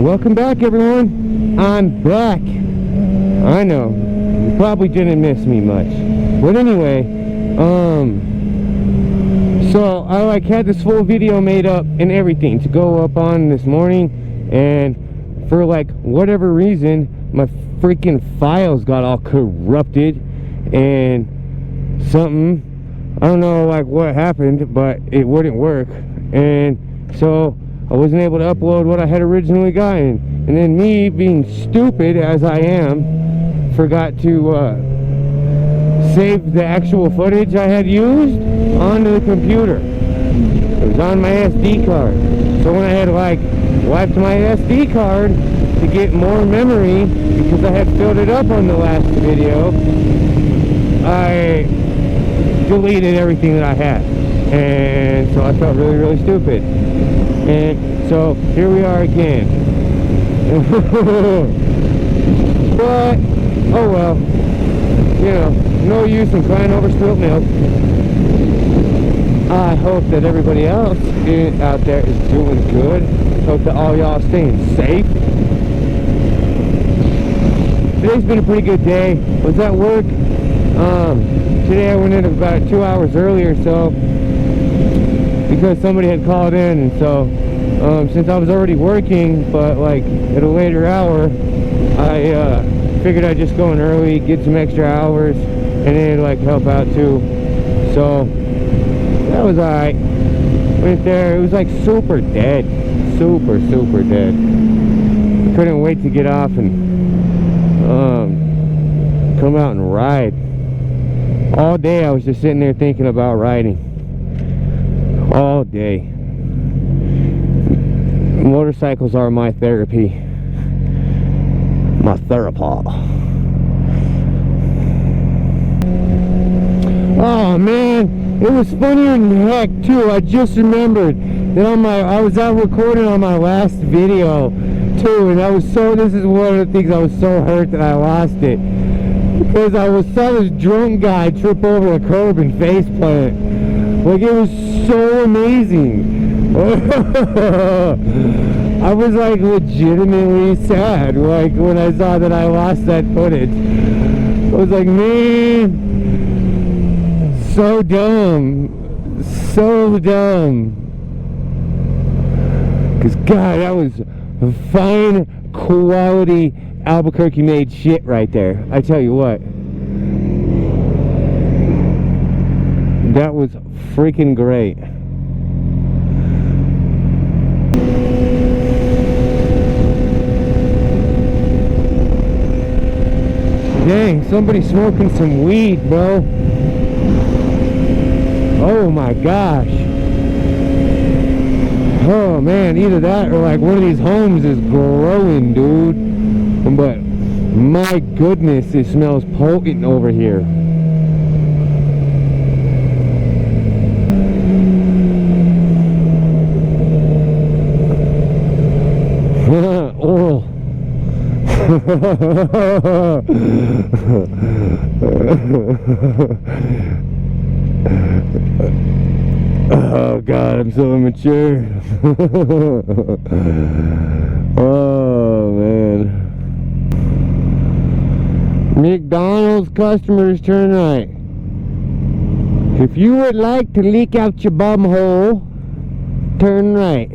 Welcome back, everyone. I'm back. I know, you probably didn't miss me much, but anyway, so I like had this full video made up and everything to go up on this morning, and for like whatever reason my freaking files got all corrupted and something, I don't know like what happened, but it wouldn't work, and so I wasn't able to upload what I had originally gotten. And then me, being stupid as I am, forgot to save the actual footage I had used onto the computer. It was on my SD card. So when I had like wiped my SD card to get more memory, because I had filled it up on the last video, I deleted everything that I had. And so I felt really, really stupid. And so here we are again. But oh well, you know, no use in crying over spilt milk. I hope that everybody else out there is doing good. Hope that all y'all staying safe. Today's been a pretty good day. Was at work. Today I went in about 2 hours early or so, because somebody had called in, and so since I was already working but like at a later hour, I figured I'd just go in early, get some extra hours, and then like help out too. So that was alright. Went there, it was like super dead, super dead. I couldn't wait to get off and come out and ride. All day I was just sitting there thinking about riding. All day. Motorcycles are my therapy. My therapy. Oh man, it was funnier than heck too. I just remembered that I was out recording on my last video too, and this is one of the things I was so hurt that I lost it. Because I saw this drunk guy trip over a curb and face plant. Like, it was so amazing. I was like legitimately sad, like when I saw that I lost that footage. I was like, man, so dumb, so dumb. Because God, that was fine quality Albuquerque made shit right there. I tell you what, that was freaking great. Dang, somebody's smoking some weed, bro. Oh my gosh. Oh man, either that or like one of these homes is growing, dude. But my goodness, it smells potent over here. Oral. Oh God, I'm so immature. Oh man. McDonald's customers turn right. If you would like to leak out your bum hole, turn right.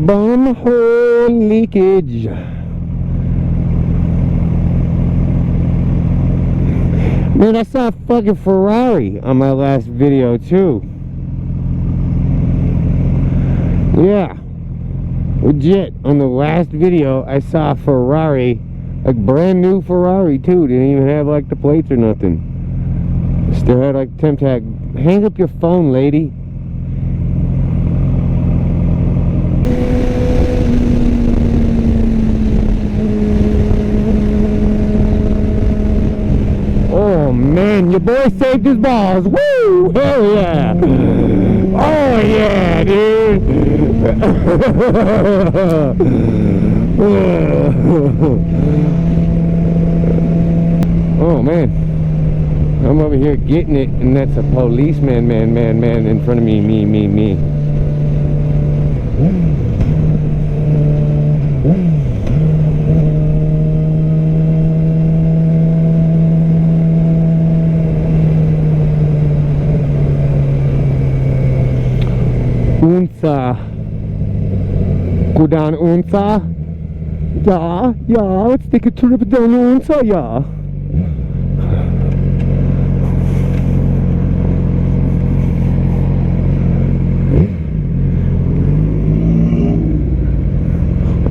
Bum hole leakage. Man, I saw a fucking Ferrari on my last video too. Yeah, legit, on the last video I saw a Ferrari. Like brand new Ferrari too. Didn't even have like the plates or nothing. Still had like temp tag. Hang up your phone, lady. Oh man, your boy saved his balls. Woo! Hell yeah! Oh yeah, dude! Oh man, I'm over here getting it, and that's a policeman, man in front of me. go down Unsa? Yeah, let's take a trip down Unsa, yeah.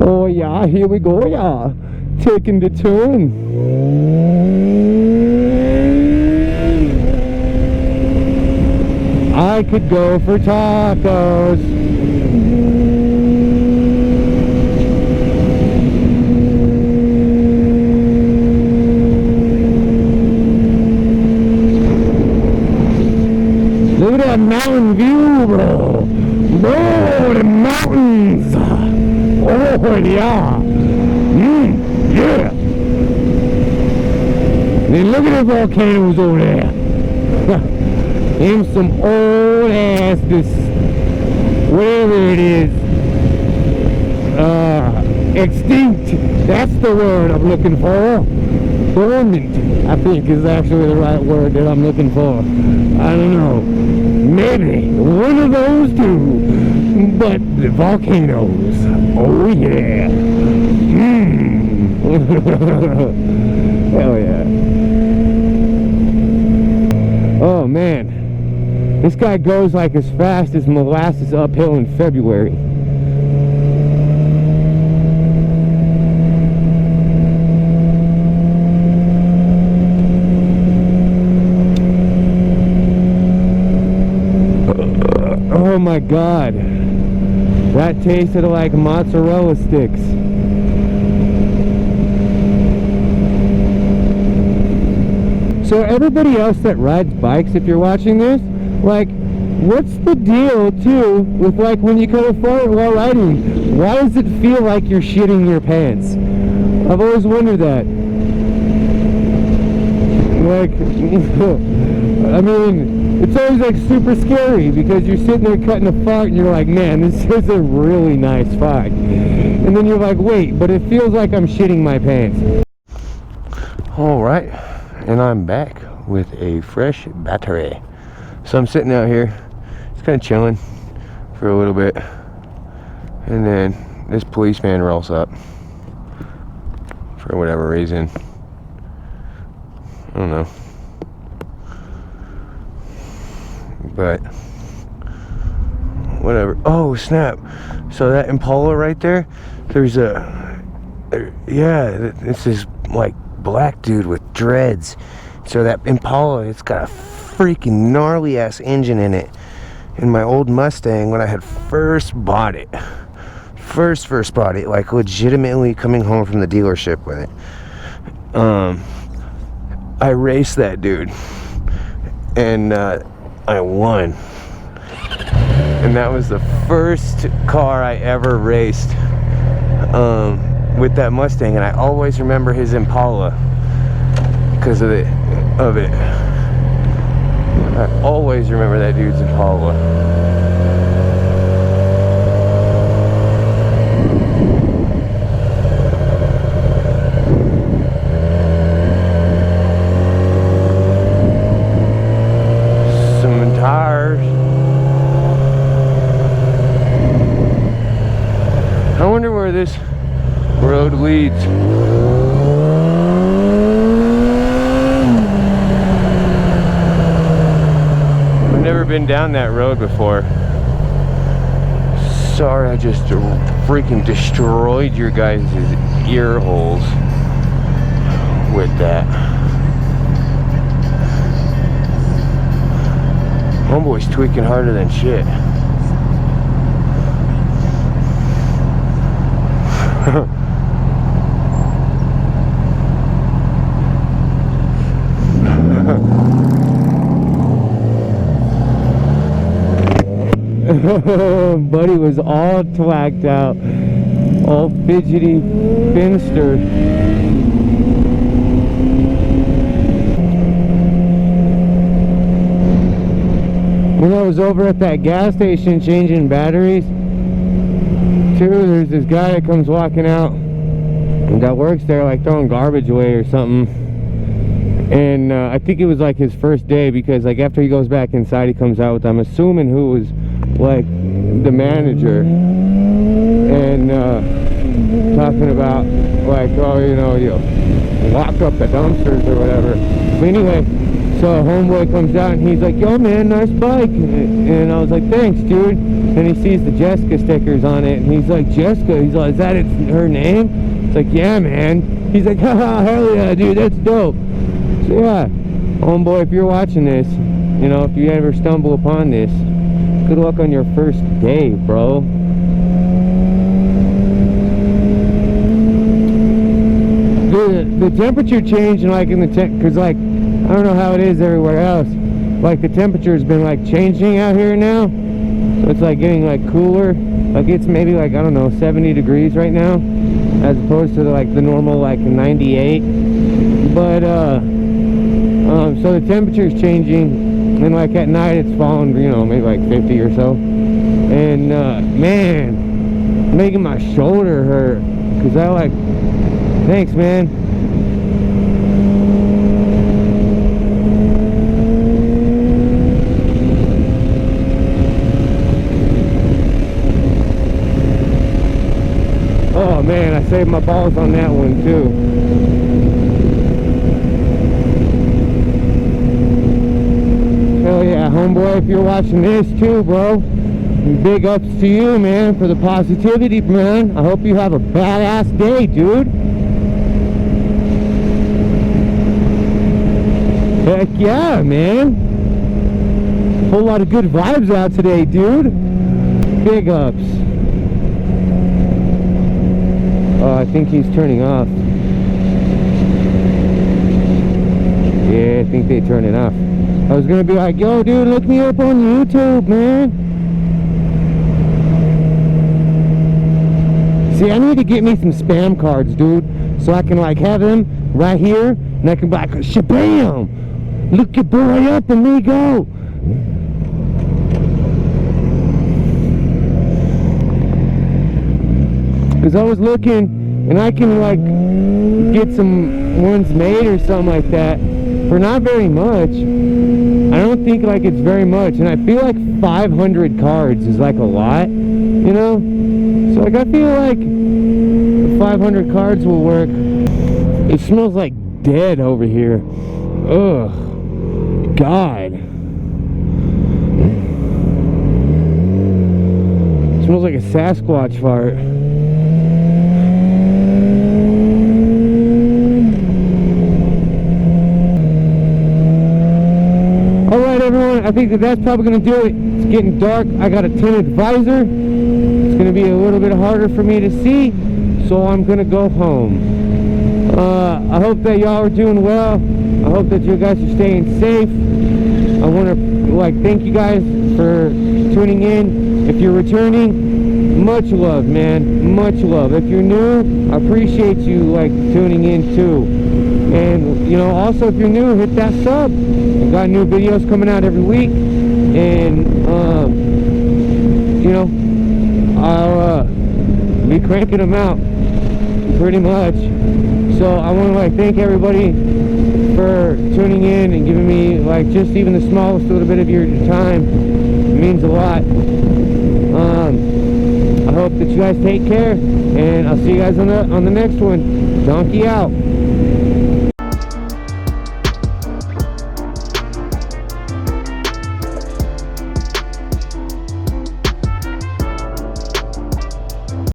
Oh yeah, here we go, yeah. Taking the turn. I could go for tacos. Look at that mountain view, bro. Bro, the mountains. Oh yeah. Yeah. Then look at the volcanoes over there. Them some old ass, this, whatever it is, extinct. That's the word I'm looking for. Dormant, I think, is actually the right word that I'm looking for. I don't know. Maybe one of those two. But the volcanoes. Oh yeah. Hell yeah. Oh man. This guy goes like as fast as molasses uphill in February. Oh my god. That tasted like mozzarella sticks. So everybody else that rides bikes, if you're watching this, like, what's the deal too with like when you kind of fart while riding? Why does it feel like you're shitting your pants? I've always wondered that. Like, I mean, it's always like super scary because you're sitting there cutting a fart and you're like, man, this is a really nice fart. And then you're like, wait, but it feels like I'm shitting my pants. All right, and I'm back with a fresh battery. So I'm sitting out here, just kind of chilling for a little bit, and then this policeman rolls up for whatever reason. I don't know, but whatever. Oh snap! So that Impala right there, there's a yeah, it's this like black dude with dreads. So that Impala, it's got a freaking gnarly ass engine in it. In my old Mustang, when I had first bought it, like legitimately coming home from the dealership with it, I raced that dude and I won, and that was the first car I ever raced with that Mustang, and I always remember his Impala because of it. I always remember that dude's Impala. Some tires. I wonder where this road leads. Never been down that road before. Sorry, I just freaking destroyed your guys' ear holes with that. Homeboy's tweaking harder than shit. Buddy was all twacked out, all fidgety, finster. When I was over at that gas station changing batteries, too, there's this guy that comes walking out and that works there, like throwing garbage away or something. And I think it was like his first day, because like after he goes back inside, he comes out with, I'm assuming, who was like the manager, and talking about like, oh, you know, you lock up the dumpsters or whatever. But anyway, so a homeboy comes out and he's like, yo man, nice bike. And I was like, thanks dude. And he sees the Jessica stickers on it, and he's like, Jessica? He's like, is that her name? It's like, yeah man. He's like, haha, hell yeah dude, that's dope. So yeah, homeboy, if you're watching this, you know, if you ever stumble upon this, good luck on your first day, bro. The temperature changing, like in the because like I don't know how it is everywhere else, like the temperature has been like changing out here now, so it's like getting like cooler. Like it's maybe like, I don't know, 70 degrees right now, as opposed to like the normal like 98. But so the temperature is changing, and like at night it's falling, you know, maybe like 50 or so. And man, making my shoulder hurt, because I like, thanks man. Oh man, I saved my balls on that one too. Hell yeah, homeboy, if you're watching this too, bro, big ups to you, man, for the positivity, man. I hope you have a badass day, dude. Heck yeah, man. Whole lot of good vibes out today, dude. Big ups. Oh, I think he's turning off. Yeah, I think they turned it off. I was gonna be like, yo dude, look me up on YouTube, man. See, I need to get me some spam cards, dude, so I can like have them right here, and I can be like, shabam! Look your boy up and me go! Because I was looking, and I can like get some ones made or something like that for not very much. I don't think like it's very much, and I feel like 500 cards is like a lot, you know? So like I feel like 500 cards will work. It smells like dead over here. Ugh. God. It smells like a Sasquatch fart. Alright everyone, I think that's probably going to do it. It's getting dark. I got a tinted visor. It's going to be a little bit harder for me to see, so I'm going to go home. I hope that y'all are doing well. I hope that you guys are staying safe. I want to like thank you guys for tuning in. If you're returning, much love, man, much love. If you're new, I appreciate you like tuning in too. And you know, also if you're new, hit that sub. I've got new videos coming out every week, and you know, I'll be cranking them out pretty much. So I want to like thank everybody for tuning in and giving me like just even the smallest little bit of your time. It means a lot. I hope that you guys take care, and I'll see you guys on the next one. Donkey out.